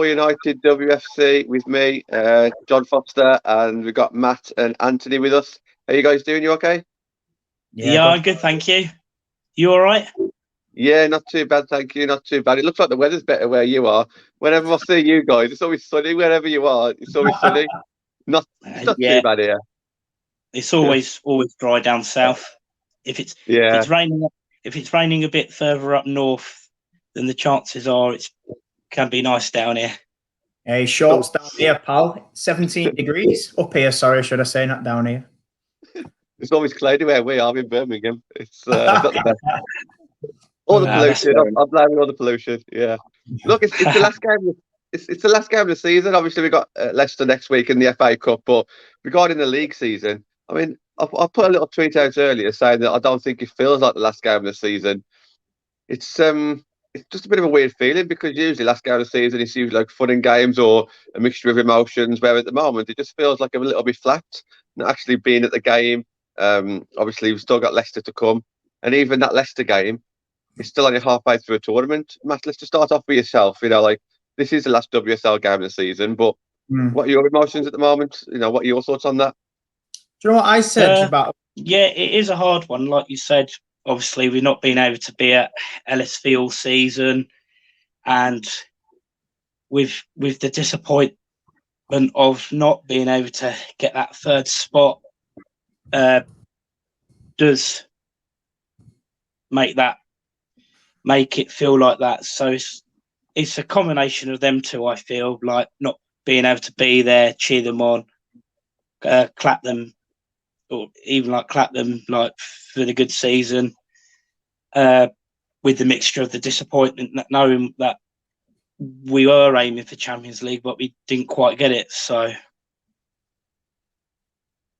United WFC with me, John Foster, and we've got Matt and Anthony with us. How you guys doing? You okay? Yeah, I'm good, thank you. You all right? Yeah, not too bad, thank you. Not too bad. It looks like the weather's better where you are. Whenever I see you guys, it's always sunny. Wherever you are, it's always sunny. It's not too Yeah, bad here. it's always dry down south. If it's Yeah, if it's raining a bit further up north, then the chances are it can be nice down here. Hey, shorts down here, pal. 17 degrees. Up here, sorry, should I say, not down here. it's always cloudy where we are in Birmingham. It's not the best. All the Ah, that's pollution. fair enough. I'm blaming all the pollution. Yeah. Look, it's the last game. It's the last game of the season. Obviously, we got Leicester next week in the FA Cup. But regarding the league season, I mean, I put a little tweet out earlier saying that I don't think it feels like the last game of the season. It's just a bit of a weird feeling because usually last game of the season it's usually like fun and games or a mixture of emotions. Where at the moment it just feels like a little bit flat. Not actually being at the game. Obviously, we've still got Leicester to come, and even that Leicester game. It's still only halfway through a tournament. Matt, let's just start off with yourself. Like this is the last WSL game of the season, but Mm. what are your emotions at the moment? What are your thoughts on that? Do you know what I said about? Yeah, it is a hard one. Like you said, obviously we've not been able to be at LSV all season, and with the disappointment of not being able to get that third spot, does make it feel like that. So it's a combination of them two. I feel like not being able to be there, cheer them on, clap them, or even like clap them like for the good season. With the mixture of the disappointment, knowing that we were aiming for Champions League, but we didn't quite get it. So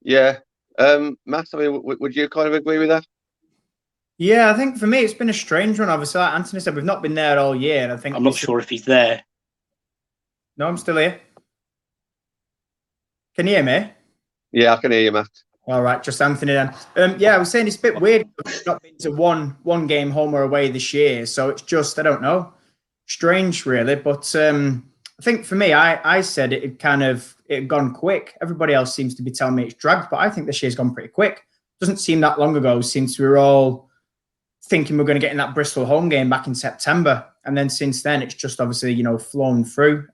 Yeah, Matt. I mean, would you kind of agree with that? Yeah, I think for me it's been a strange one. Obviously, like Anthony said, we've not been there all year, and I think I'm not sure if he's there. No, I'm still here. Can you hear me? Yeah, I can hear you, Matt. All right, just Anthony then. Yeah, I was saying it's a bit weird. We've not been to one game home or away this year, so it's just I don't know, strange really. But I think for me, I said it had gone quick. Everybody else seems to be telling me it's dragged, but I think this year's gone pretty quick. Doesn't seem that long ago since we were all thinking we're going to get in that Bristol home game back in September, and then since then it's just obviously flown through.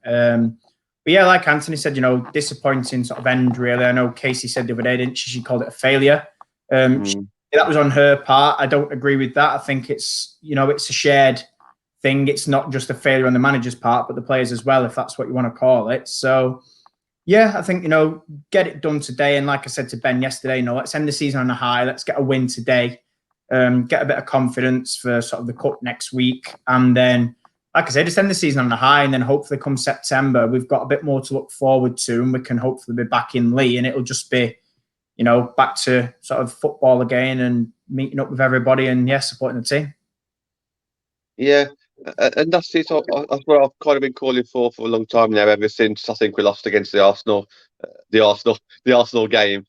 But yeah, like Anthony said, disappointing sort of end, really. I know Casey said the other day, didn't she? She called it a failure. That was on her part. I don't agree with that. I think it's a shared thing. It's not just a failure on the manager's part, but the players as well, if that's what you want to call it. So, yeah, I think, get it done today. And like I said to Ben yesterday, let's end the season on a high. Let's get a win today. Get a bit of confidence for sort of the cup next week. And then, like I said, just end the season on a high, and then hopefully come September, we've got a bit more to look forward to, and we can hopefully be back in Lee, and it'll just be, back to sort of football again and meeting up with everybody and, supporting the team. Yeah, and that's it. That's what I've kind of been calling for a long time now, ever since I think we lost against the Arsenal game.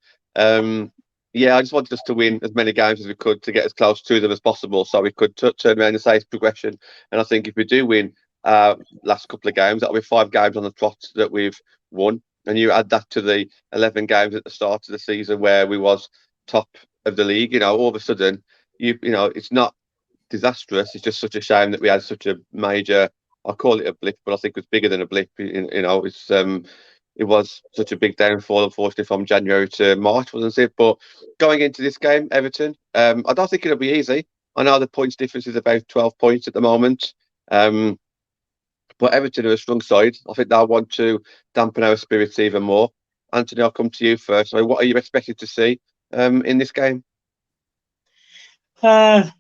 Yeah, I just wanted us to win as many games as we could to get as close to them as possible, so we could turn around and say it's progression. And I think if we do win last couple of games, that'll be 5 games on the trot that we've won. And you add that to the 11 games at the start of the season where we was top of the league. All of a sudden, it's not disastrous. It's just such a shame that we had such a major. I call it a blip, but I think it's bigger than a blip. It was such a big downfall, unfortunately, from January to March, wasn't it? But going into this game, Everton, I don't think it'll be easy. I know the points difference is about 12 points at the moment. But Everton are a strong side. I think they'll want to dampen our spirits even more. Anthony, I'll come to you first. So what are you expected to see in this game? Yeah,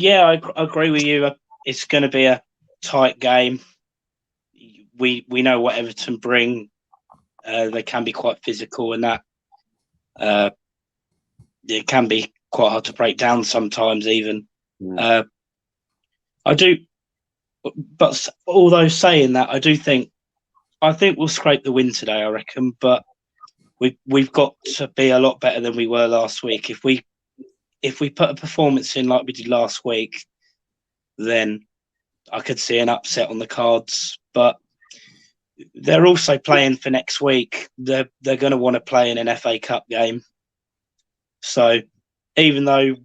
I agree with you. It's going to be a tight game. We know what Everton bring. They can be quite physical, and that it can be quite hard to break down sometimes. Even I do, but although saying that, I think we'll scrape the win today. I reckon, but we've got to be a lot better than we were last week. If we put a performance in like we did last week, then I could see an upset on the cards. But they're also playing for next week. They're going to want to play in an FA Cup game. So even though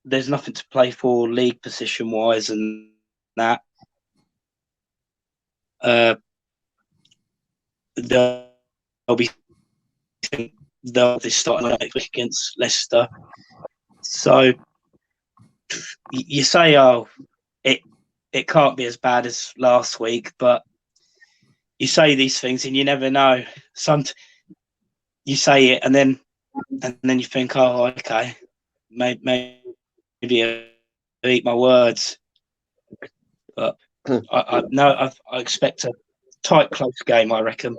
there's nothing to play for league position wise and that, they'll be starting next week against Leicester. So you say, oh, it can't be as bad as last week, but you say these things and you never know. You say it and then you think, oh, okay, maybe I eat my words. But I expect a tight, close game, I reckon.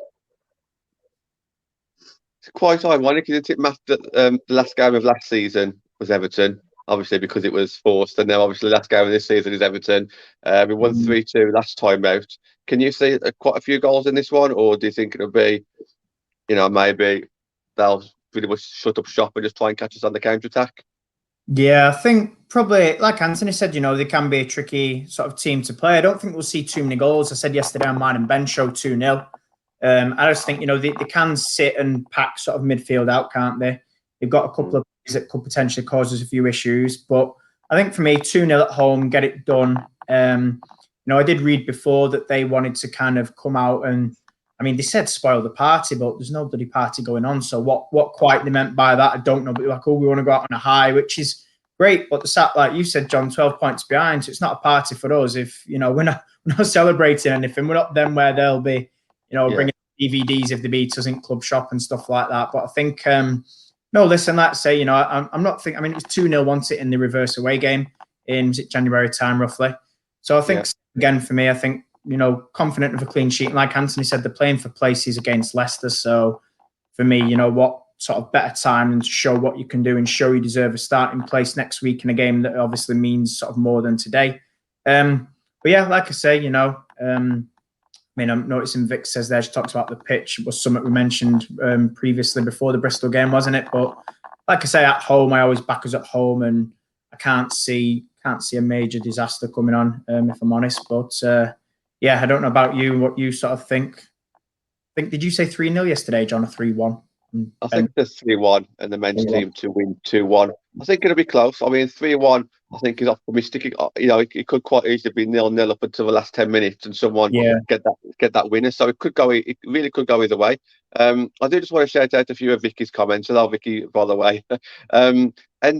It's quite ironic, isn't it, Matt, that the last game of last season was Everton, obviously because it was forced, and now obviously the last game of this season is Everton. We won 3-2 last time out. Can you see quite a few goals in this one, or do you think it'll be, maybe they'll pretty much shut up shop and just try and catch us on the counter-attack? Yeah, I think probably, like Anthony said, they can be a tricky sort of team to play. I don't think we'll see too many goals. I said yesterday on mine and Ben show 2-0. I just think, they can sit and pack sort of midfield out, can't they? They've got a couple of players that could potentially cause us a few issues. But I think for me, 2-0 at home, get it done. I did read before that they wanted to kind of come out and, they said spoil the party, but there's no bloody party going on. So what quite they meant by that, I don't know. But like, we want to go out on a high, which is great. But like you said, John, 12 points behind. So it's not a party for us. If, we're not celebrating anything. We're not them where they'll be, bringing DVDs if they beat us in club shop and stuff like that. But I think, no, listen, let's say, I'm not thinking, it was 2-0 once it in the reverse away game in January time, roughly. So I think, again, for me, I think, confident of a clean sheet. And like Anthony said, they're playing for places against Leicester. So for me, what sort of better time than to show what you can do and show you deserve a starting place next week in a game that obviously means sort of more than today. But yeah, like I say, I'm noticing Vic says there, she talks about the pitch. It was something we mentioned previously before the Bristol game, wasn't it? But like I say, at home, I always back us at home, and I can't see a major disaster coming on, if I'm honest. But yeah, I don't know about you, what you sort of think. Did you say 3-0 yesterday, John, or 3-1? I think the 3-1 and the men's team to win 2-1. I think it'll be close. 3-1, I think, is optimistic. It could quite easily be 0-0 up until the last 10 minutes and someone get that winner. So it really could go either way. I do just want to shout out a few of Vicky's comments. Hello, Vicky, by the way. End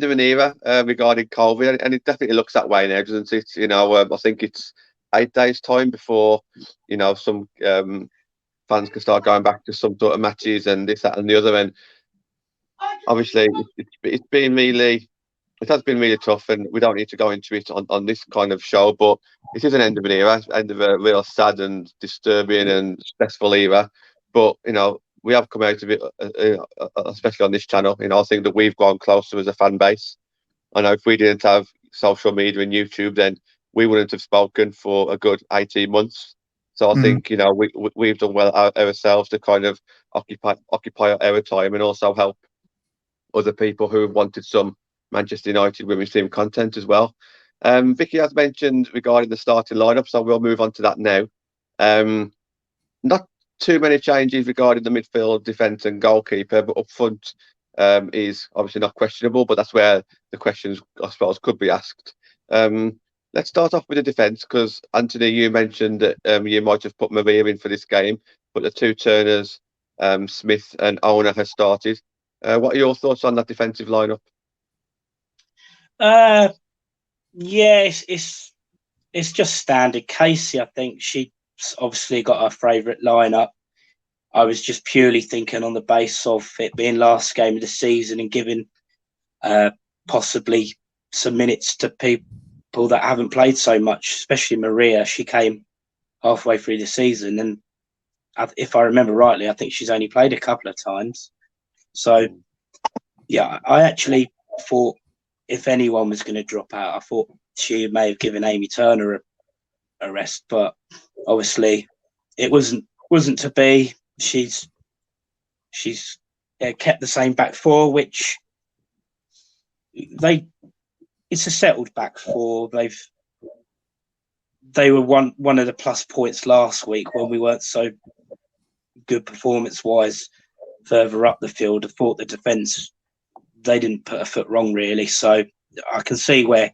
of an era regarding COVID, and it definitely looks that way now, doesn't it? I think it's 8 days' time before, some fans can start going back to some sort of matches and this, that, and the other. And obviously, it has been really tough, and we don't need to go into it on this kind of show. But it is an end of an era, end of a real sad and disturbing and stressful era. But we have come out of it, especially on this channel. I think that we've gone closer as a fan base. I know if we didn't have social media and YouTube, then we wouldn't have spoken for a good 18 months. So I think we've done well ourselves to kind of occupy our time and also help other people who wanted some Manchester United women's team content as well. Vicky has mentioned regarding the starting lineup, so we'll move on to that now. Not too many changes regarding the midfield, defence, and goalkeeper, but up front is obviously not questionable. But that's where the questions, I suppose, could be asked. Let's start off with the defence, because Anthony, you mentioned that you might have put Maria in for this game, but the two Turners, Smith and Ona, has started. What are your thoughts on that defensive lineup? Yeah, it's just standard. Casey, I think she's obviously got her favourite lineup. I was just purely thinking on the base of it being last game of the season and giving possibly some minutes to people that haven't played so much, especially Maria. She came halfway through the season, and if I remember rightly, I think she's only played a couple of times. So, yeah, I actually thought if anyone was going to drop out, I thought she may have given Amy Turner a rest, but obviously it wasn't to be. She's kept the same back four, which it's a settled back four. They were one of the plus points last week when we weren't so good performance-wise further up the field. I thought the defence, they didn't put a foot wrong, really. So I can see where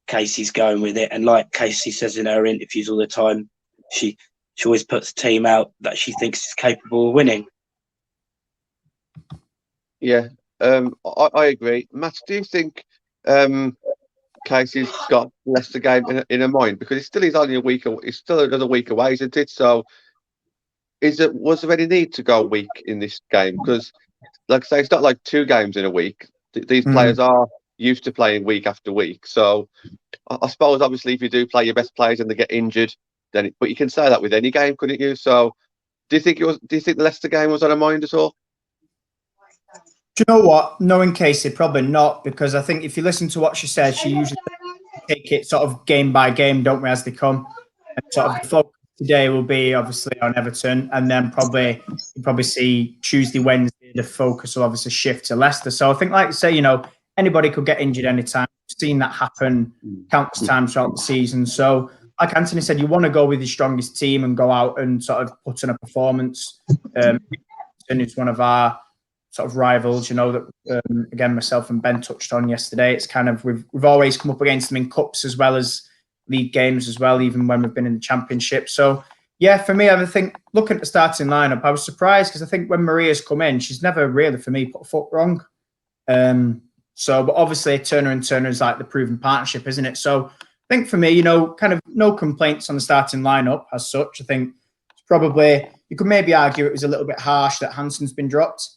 Casey's going with it. And like Casey says in her interviews all the time, she always puts a team out that she thinks is capable of winning. Yeah, I agree. Matt, do you think Casey's got Leicester game in her mind? Because it still is only a week. It's still another week away, isn't it? So, was there any need to go a week in this game? Because, like I say, it's not like 2 games in a week. These players are used to playing week after week. So, I suppose obviously if you do play your best players and they get injured, but you can say that with any game, couldn't you? So, do you think the Leicester game was on her mind at all? Do you know what? Knowing Casey, probably not, because I think if you listen to what she says, she usually take it sort of game by game, don't we, as they come. And sort of the focus today will be obviously on Everton, and then you probably see Tuesday, Wednesday, the focus will obviously shift to Leicester. So I think, like you say, anybody could get injured anytime. We've seen that happen countless times throughout the season. So, like Anthony said, you want to go with your strongest team and go out and sort of put in a performance. And it's one of our sort of rivals, that again myself and Ben touched on yesterday. It's kind of we've always come up against them in cups as well as league games as well, even when we've been in the Championship. So yeah, for me, I think looking at the starting lineup, I was surprised because I think when Maria's come in, she's never really for me put a foot wrong. But obviously Turner and Turner is like the proven partnership, isn't it? So I think for me, kind of no complaints on the starting lineup as such. I think it's probably, you could maybe argue it was a little bit harsh that Hansen's been dropped.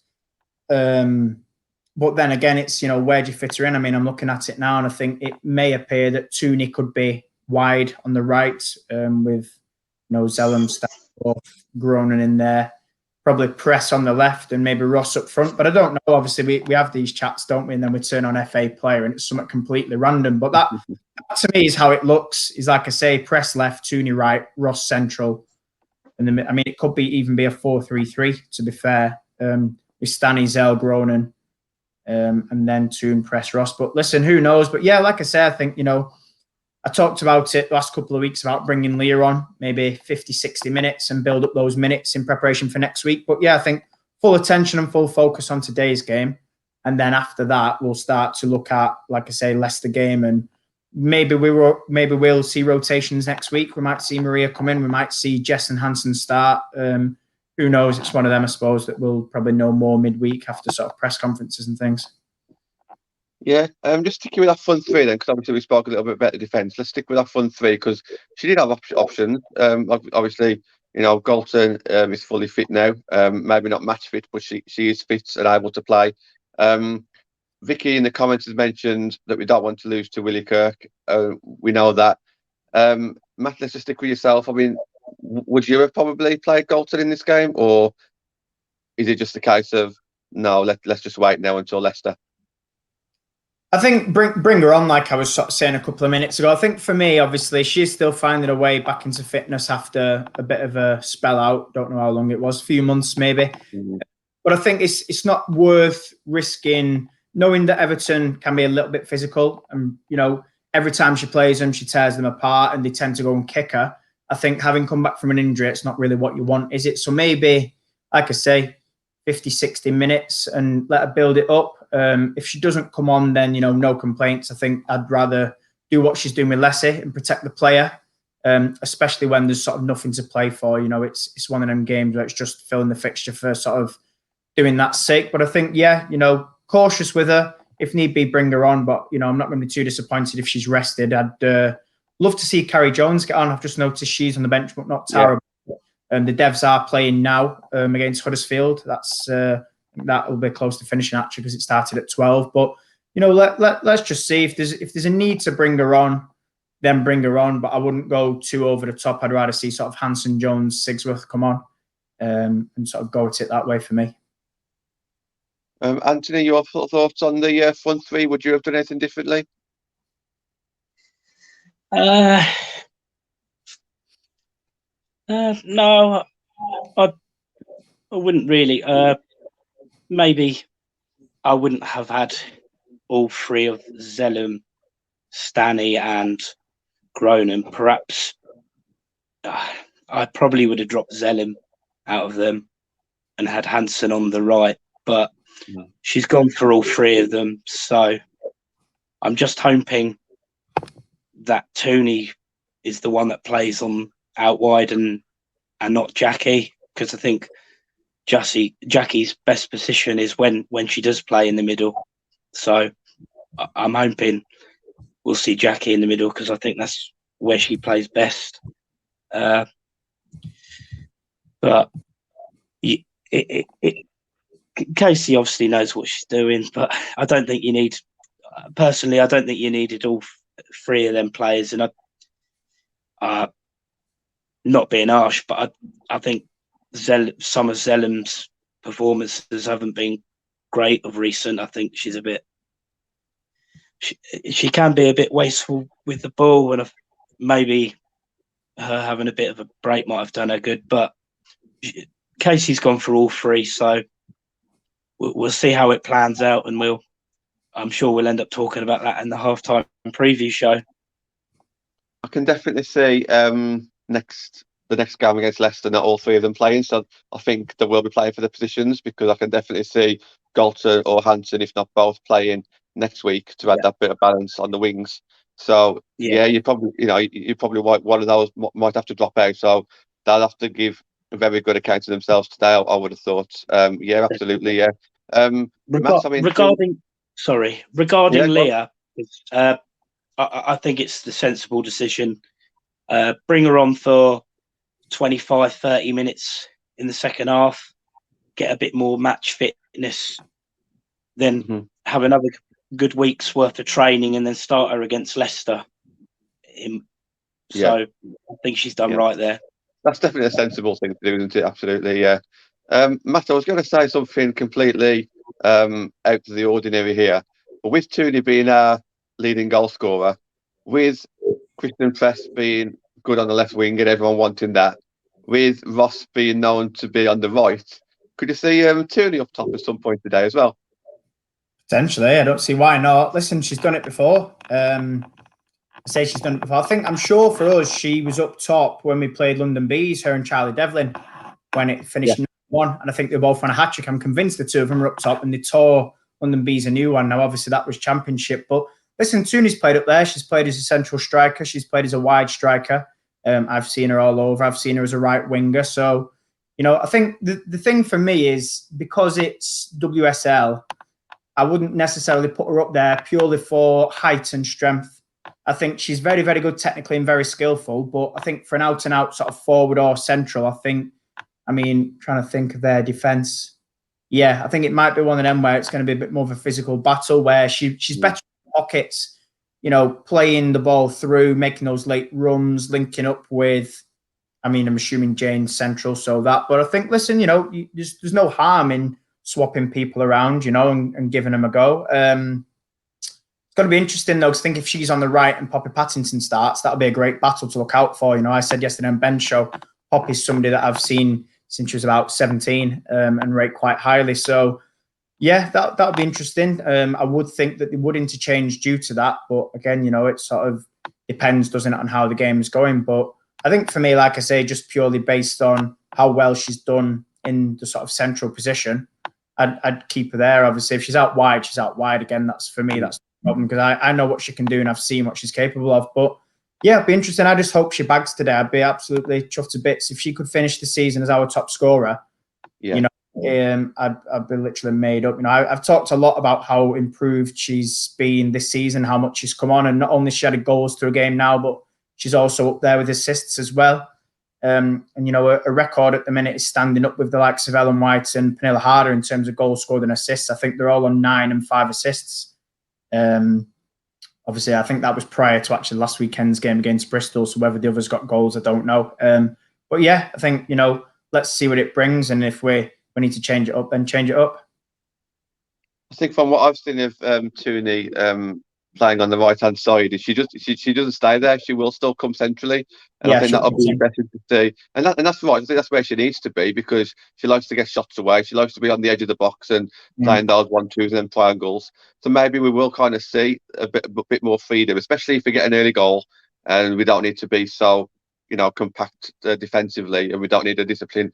But then again, it's, where do you fit her in? I mean, I'm looking at it now and I think it may appear that Tooney could be wide on the right with, Zellum, Stafford, Groningen in there. Probably Press on the left and maybe Ross up front. But I don't know. Obviously, we have these chats, don't we? And then we turn on FA player and it's something completely random. But that to me is how it looks. Is like I say, Press left, Tooney right, Ross central. And then, I mean, it could even be a 4-3-3, to be fair. With Stanny, Zell, Groningen, and then Toon, Press, Ross. But listen, who knows? But yeah, like I said, I think, I talked about it the last couple of weeks about bringing Leah on, maybe 50, 60 minutes and build up those minutes in preparation for next week. But yeah, I think full attention and full focus on today's game. And then after that, we'll start to look at, like I say, Leicester game. And maybe we'll see rotations next week. We might see Maria come in. We might see Jess and Hansen start. Who knows? It's one of them, I suppose, that we'll probably know more midweek after sort of press conferences and things. Yeah, just sticking with our front 3 then, because obviously we spoke a little bit about the defence. Let's stick with our front 3 because she did have options. Obviously, Galton is fully fit now. Maybe not match fit, but she is fit and able to play. Vicky in the comments has mentioned that we don't want to lose to Willie Kirk. We know that. Matt, let's just stick with yourself. I mean, would you have probably played Galton in this game, or is it just a case of no? Let's just wait now until Leicester. I think bring her on, like I was sort of saying a couple of minutes ago. I think for me, obviously, she's still finding her way back into fitness after a bit of a spell out. Don't know how long it was, a few months maybe. Mm-hmm. But I think it's not worth risking, knowing that Everton can be a little bit physical. And, every time she plays them, she tears them apart and they tend to go and kick her. I think having come back from an injury, it's not really what you want, is it? So maybe, like I say, 50, 60 minutes and let her build it up. If she doesn't come on, then, no complaints. I think I'd rather do what she's doing with Lessie and protect the player, especially when there's sort of nothing to play for. It's one of them games where it's just filling the fixture for sort of doing that sake. But I think, yeah, cautious with her. If need be, bring her on. But, I'm not going to be too disappointed if she's rested. I'd love to see Carrie Jones get on. I've just noticed she's on the bench, but not terrible. Yeah. The Devs are playing now against Huddersfield. That will be close to finishing actually because it started at 12. But let's just see if there's a need to bring her on, then bring her on. But I wouldn't go too over the top. I'd rather see sort of Hanson, Jones, Sigsworth come on and sort of go at it that way for me. Anthony, your thoughts on the front 3? Would you have done anything differently? No, I wouldn't really. Maybe I wouldn't have had all 3 of Zellum, Stanny and Groningen. Perhaps, I I probably would have dropped Zellum out of them and had Hansen on the right, but she's gone for all three of them. So I'm just hoping that Tooney is the one that plays on out wide and not Jackie, because I think Jackie's best position is when she does play in the middle. So I'm hoping we'll see Jackie in the middle, because I think that's where she plays best. But Casey obviously knows what she's doing, but I don't think you need. Personally, I don't think you needed all three of them players, and not being harsh, but I think some of Zellum's performances haven't been great of recent. I think she's a bit. She can be a bit wasteful with the ball, and maybe her having a bit of a break might have done her good. But Casey's gone for all three, so we'll see how it plans out, and I'm sure we'll end up talking about that in the halftime preview show. I can definitely see the next game against Leicester, not all three of them playing. So I think they will be playing for the positions, because I can definitely see Galton or Hansen, if not both, playing next week to add that bit of balance on the wings. So you probably one of those might have to drop out. So they'll have to give a very good account of themselves today, I would have thought. Absolutely, yeah. Regarding Leah, I think it's the sensible decision. Bring her on for 25, 30 minutes in the second half, get a bit more match fitness, then have another good week's worth of training, and then start her against Leicester. So I think she's done right there. That's definitely a sensible thing to do, isn't it? Absolutely, yeah. Matt, I was going to say something completely out of the ordinary here. But with Tooney being our leading goal scorer, with Christian Press being good on the left wing and everyone wanting that, with Ross being known to be on the right, could you see Tooney up top at some point today as well? Potentially. I don't see why not. Listen, she's done it before. I think, I'm sure for us, she was up top when we played London Bees, her and Charlie Devlin, when it finished 1. And I think they both won a hat trick. I'm convinced the two of them were up top, and they tore London Bees a new one. Now, obviously, that was Championship. But listen, Tooney's played up there. She's played as a central striker. She's played as a wide striker. I've seen her all over. I've seen her as a right winger. So, I think the thing for me is, because it's WSL, I wouldn't necessarily put her up there purely for height and strength. I think she's very, very good technically and very skillful. But I think for an out-and-out sort of forward or central, trying to think of their defence. Yeah, I think it might be one of them where it's going to be a bit more of a physical battle, where she's better in pockets, playing the ball through, making those late runs, linking up with, I'm assuming Jane's central, so that. But I think, listen, there's no harm in swapping people around, and giving them a go. It's going to be interesting, though, because I think if she's on the right and Poppy Pattinson starts, that'll be a great battle to look out for. I said yesterday on Ben's show, Poppy's somebody that I've seen since she was about 17 and rate quite highly. So, yeah, that'll be interesting. I would think that they would interchange due to that. But again, it sort of depends, doesn't it, on how the game is going. But I think for me, like I say, just purely based on how well she's done in the sort of central position, I'd keep her there. Obviously, if she's out wide, she's out wide. Again, that's for me, that's the problem, because I know what she can do and I've seen what she's capable of. But yeah, it'd be interesting. I just hope she bags today. I'd be absolutely chuffed to bits if she could finish the season as our top scorer. I'd be literally made up. I've talked a lot about how improved she's been this season, how much she's come on, and not only she had goals through a game now, but she's also up there with assists as well. A record at the minute is standing up with the likes of Ellen White and Pernilla Harder in terms of goals scored and assists. I think they're all on 9 and 5 assists. Obviously, I think that was prior to actually last weekend's game against Bristol. So whether the others got goals, I don't know. But yeah, I think, let's see what it brings. And if we need to change it up, then change it up. I think from what I've seen of Tooney playing on the right-hand side, she doesn't stay there. She will still come centrally. And I think that'll be interesting to see. And that's right. I think that's where she needs to be, because she likes to get shots away. She likes to be on the edge of the box and playing those 1-2s and then triangles. So maybe we will kind of see a bit more freedom, especially if we get an early goal and we don't need to be so, compact defensively, and we don't need a discipline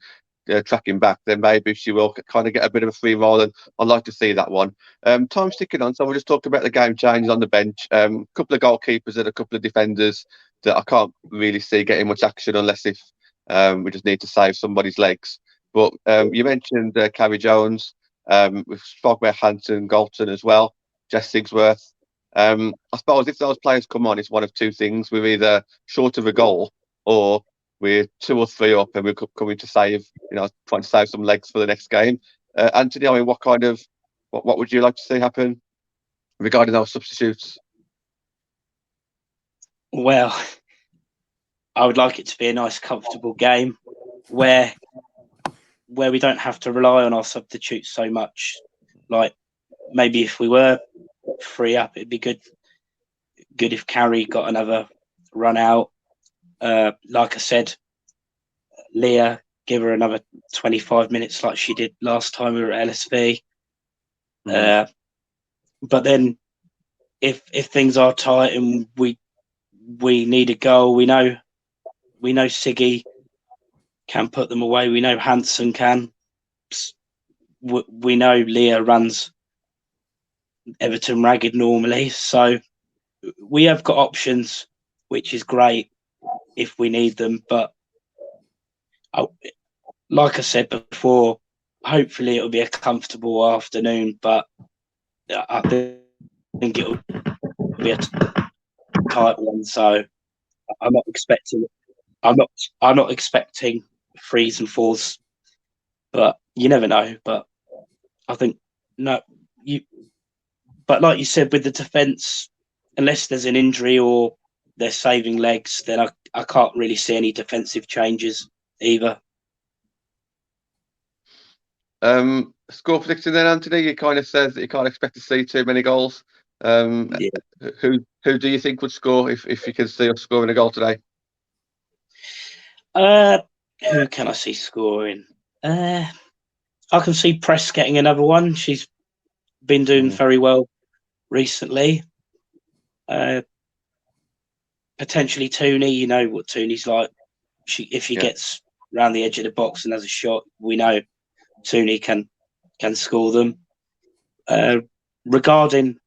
tracking back, then maybe she will kind of get a bit of a free roll, and I'd like to see that one. Time's ticking on, so we'll just talk about the game changes on the bench. A couple of goalkeepers and a couple of defenders that I can't really see getting much action unless if we just need to save somebody's legs. But you mentioned Carrie Jones. We've spoken about Hanson, Galton as well, Jess Sigsworth. I suppose if those players come on, it's one of two things. We're either short of a goal or we're 2 or 3 up and we're coming to save, trying to save some legs for the next game. Anthony, I mean, what would you like to see happen regarding those substitutes? Well, I would like it to be a nice, comfortable game where we don't have to rely on our substitutes so much. Like maybe if we were 3 up, it'd be good if Carrie got another run out. Like I said, Leah, give her another 25 minutes like she did last time we were at LSV. But then if things are tight and we need a goal, we know Siggy can put them away. We know Hanson can. We know Leah runs Everton ragged normally. So we have got options, which is great if we need them. But like I said before, hopefully it'll be a comfortable afternoon. But I think it'll be a tight one. So I'm not expecting 3s and 4s, but you never know. But I think but like you said, with the defence, unless there's an injury or they're saving legs, then I can't really see any defensive changes either. Score prediction then, Anthony. You kind of says that you can't expect to see too many goals. Yeah. Who do you think would score if you can see us scoring a goal today? Who can I see scoring? I can see Press getting another one. She's been doing very well recently. Potentially Tooney. You know what Tooney's like. If she gets around the edge of the box and has a shot, we know Tooney can score them. Regarding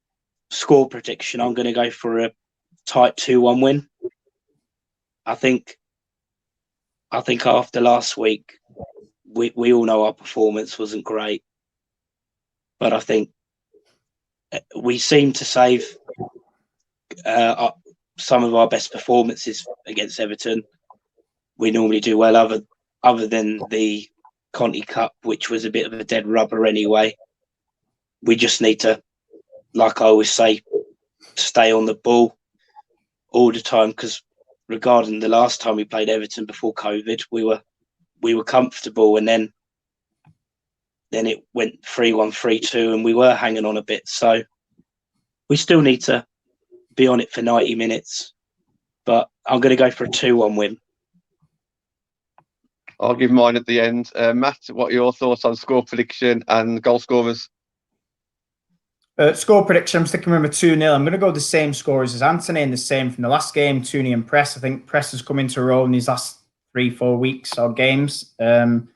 score prediction, I'm going to go for a tight 2-1 win. I think after last week, we all know our performance wasn't great, but I think we seem to save some of our best performances against Everton. We normally do well, other than the Conti Cup, which was a bit of a dead rubber anyway. We just need to, like I always say, stay on the ball all the time, because regarding the last time we played Everton before COVID, we were comfortable, and then it went 3-1, 3-2, and we were hanging on a bit. So we still need to be on it for 90 minutes. But I'm going to go for a 2-1 win. I'll give mine at the end. Matt, what are your thoughts on score prediction and goal scorers? Score prediction, I'm sticking with a 2-0. I'm going to go the same scores as Anthony and the same from the last game, Tooney and Press. I think Press has come into a role in these last 3-4 weeks or games. And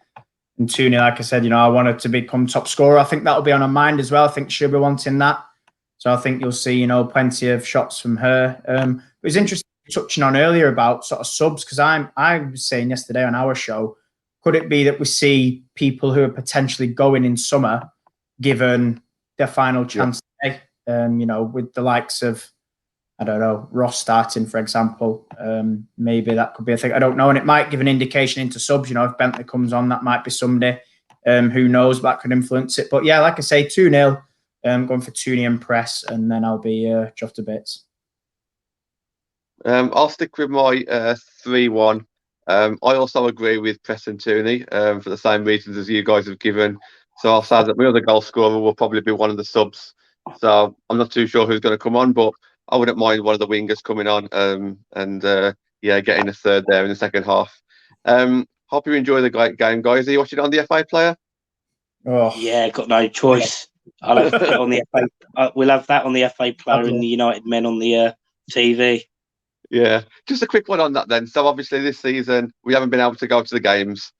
Tooney, like I said, I wanted to become top scorer. I think that'll be on her mind as well. I think she'll be wanting that. So I think you'll see, plenty of shots from her. It was interesting touching on earlier about sort of subs, because I was saying yesterday on our show, could it be that we see people who are potentially going in summer given their final chance today? With the likes of, I don't know, Ross starting, for example. Maybe that could be a thing. I don't know. And it might give an indication into subs. If Bentley comes on, that might be somebody. Who knows? That could influence it. But yeah, like I say, 2-0. Going for Tooney and Press, and then I'll be chuffed to bits. I'll stick with my 3-1. I also agree with Press and Tooney for the same reasons as you guys have given. So I'll say that my other goal scorer will probably be one of the subs. So I'm not too sure who's going to come on, but I wouldn't mind one of the wingers coming on and getting a third there in the second half. Hope you enjoy the great game, guys. Are you watching it on the FA Player? Oh yeah, got no choice. I'll have it on the FA. We'll have that on the FA Player and the United Men on the TV. Yeah, just a quick one on that then. So obviously this season we haven't been able to go to the games.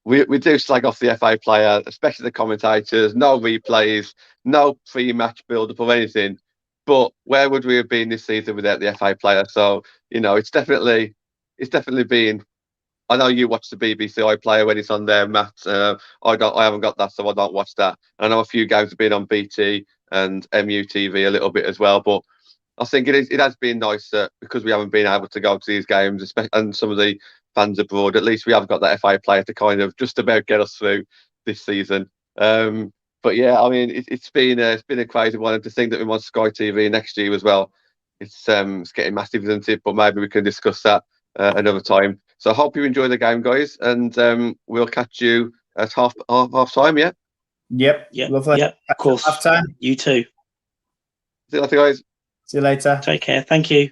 We do slag off the FA player, especially the commentators. No replays, no pre-match build-up or anything. But where would we have been this season without the FA player? So it's definitely been. I know you watch the BBC iPlayer when it's on there, Matt. I don't. I haven't got that, so I don't watch that. I know a few games have been on BT and MUTV a little bit as well, but I think it has been nice that because we haven't been able to go to these games, especially and some of the fans abroad, at least we have got that FA player to kind of just about get us through this season. But yeah, I mean, it's been a crazy one, and to think that we want Sky TV next year as well. It's getting massive, isn't it? But maybe we can discuss that another time. So I hope you enjoy the game, guys, and we'll catch you at half time. Yeah. Yep. Lovely. Yep. Of course. Half time. You too. See you later, guys. See you later. Take care. Thank you.